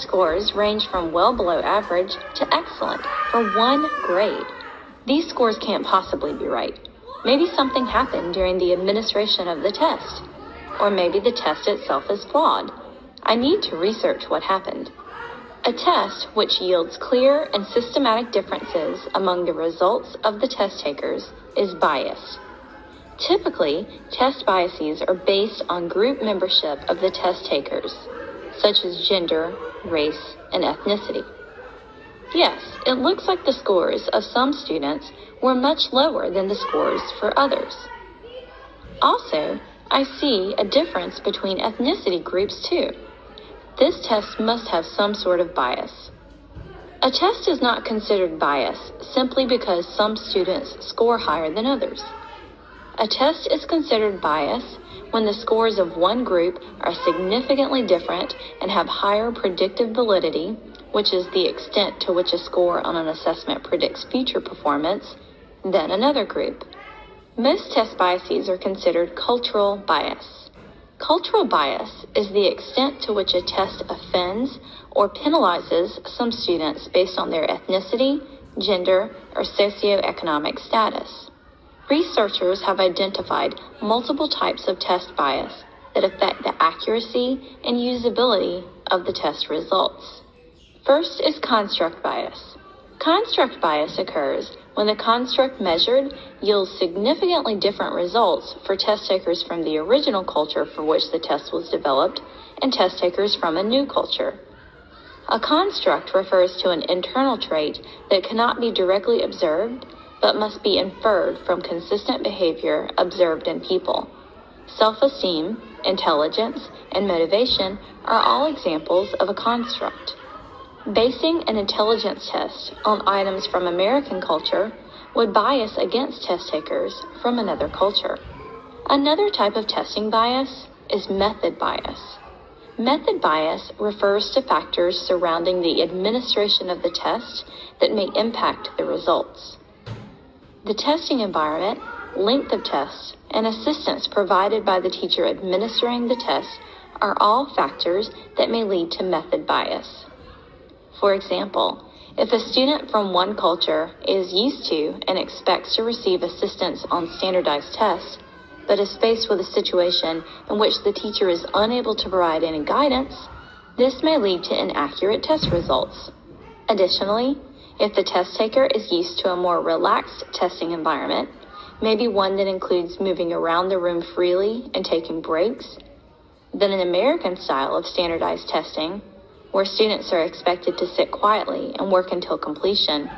scores range from well below average to excellent for one grade. These scores can't possibly be right. Maybe something happened during the administration of the test. Or maybe the test itself is flawed. I need to research what happened. A test which yields clear and systematic differences among the results of the test takers is biased. Typically, test biases are based on group membership of the test takers, such as gender, race, and ethnicity. Yes, it looks like the scores of some students were much lower than the scores for others. Also, I see a difference between ethnicity groups too. This test must have some sort of bias. A test is not considered biased simply because some students score higher than others. A test is considered biased when the scores of one group are significantly different and have higher predictive validity, which is the extent to which a score on an assessment predicts future performance, than another group. Most test biases are considered cultural bias. Cultural bias is the extent to which a test offends or penalizes some students based on their ethnicity, gender, or socioeconomic status. Researchers have identified multiple types of test bias that affect the accuracy and usability of the test results. First is construct bias. Construct bias occurs when the construct measured yields significantly different results for test takers from the original culture for which the test was developed and test takers from a new culture. A construct refers to an internal trait that cannot be directly observed but must be inferred from consistent behavior observed in people. Self-esteem, intelligence, and motivation are all examples of a construct. Basing an intelligence test on items from American culture would bias against test takers from another culture. Another type of testing bias is method bias. Method bias refers to factors surrounding the administration of the test that may impact the results. The testing environment, length of test, and assistance provided by the teacher administering the test are all factors that may lead to method bias. For example, if a student from one culture is used to and expects to receive assistance on standardized tests, but is faced with a situation in which the teacher is unable to provide any guidance, this may lead to inaccurate test results. Additionally, if the test taker is used to a more relaxed testing environment, maybe one that includes moving around the room freely and taking breaks, then an American style of standardized testing, where students are expected to sit quietly and work until completion,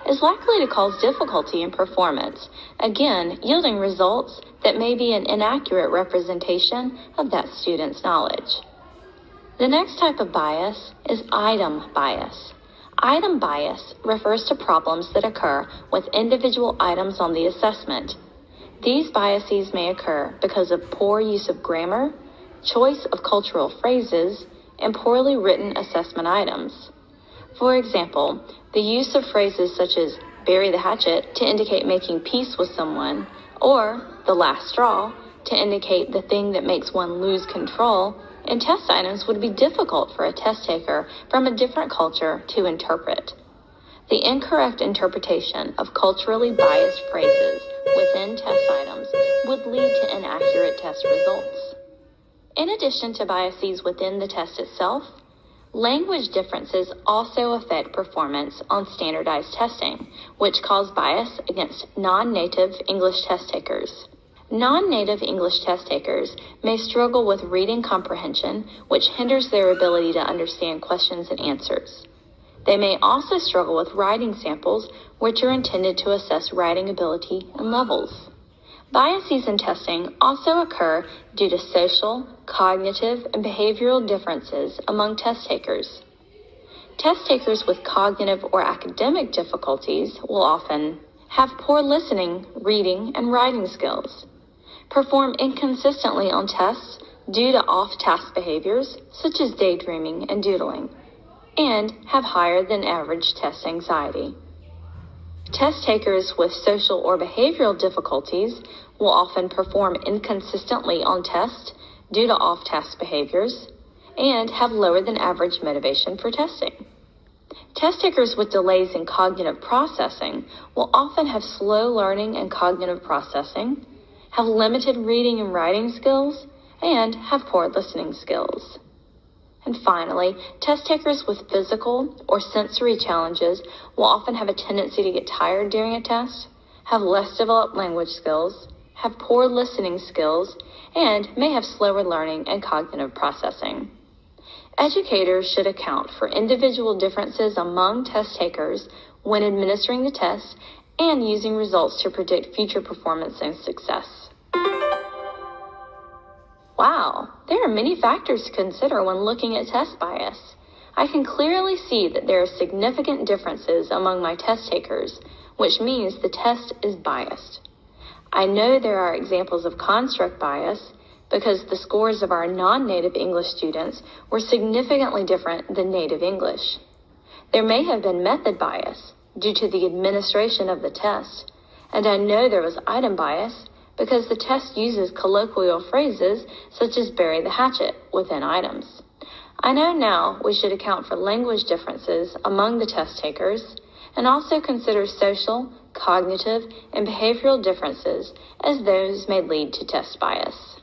is likely to cause difficulty in performance, again yielding results that may be an inaccurate representation of that student's knowledge. The next type of bias is item bias. Item bias refers to problems that occur with individual items on the assessment. These biases may occur because of poor use of grammar, choice of cultural phrases, and poorly written assessment items. For example, the use of phrases such as bury the hatchet to indicate making peace with someone, or the last straw to indicate the thing that makes one lose control in test items would be difficult for a test taker from a different culture to interpret. The incorrect interpretation of culturally biased phrases within test items would lead to inaccurate test results. In addition to biases within the test itself, language differences also affect performance on standardized testing, which cause bias against non-native English test takers. Non-native English test takers may struggle with reading comprehension, which hinders their ability to understand questions and answers. They may also struggle with writing samples, which are intended to assess writing ability and levels. Biases in testing also occur due to social, cognitive, and behavioral differences among test takers. Test takers with cognitive or academic difficulties will often have poor listening, reading, and writing skills, perform inconsistently on tests due to off-task behaviors such as daydreaming and doodling, and have higher than average test anxiety. Test takers with social or behavioral difficulties will often perform inconsistently on tests due to off-task behaviors and have lower than average motivation for testing. Test takers with delays in cognitive processing will often have slow learning and cognitive processing, have limited reading and writing skills, and have poor listening skills. And finally, test takers with physical or sensory challenges will often have a tendency to get tired during a test, have less developed language skills, have poor listening skills, and may have slower learning and cognitive processing. Educators should account for individual differences among test takers when administering the test and using results to predict future performance and success. Wow, there are many factors to consider when looking at test bias. I can clearly see that there are significant differences among my test takers, which means the test is biased. I know there are examples of construct bias because the scores of our non-native English students were significantly different than native English. There may have been method bias due to the administration of the test, and I know there was item bias because the test uses colloquial phrases such as bury the hatchet within items. I know now we should account for language differences among the test takers and also consider social, cognitive, and behavioral differences as those may lead to test bias.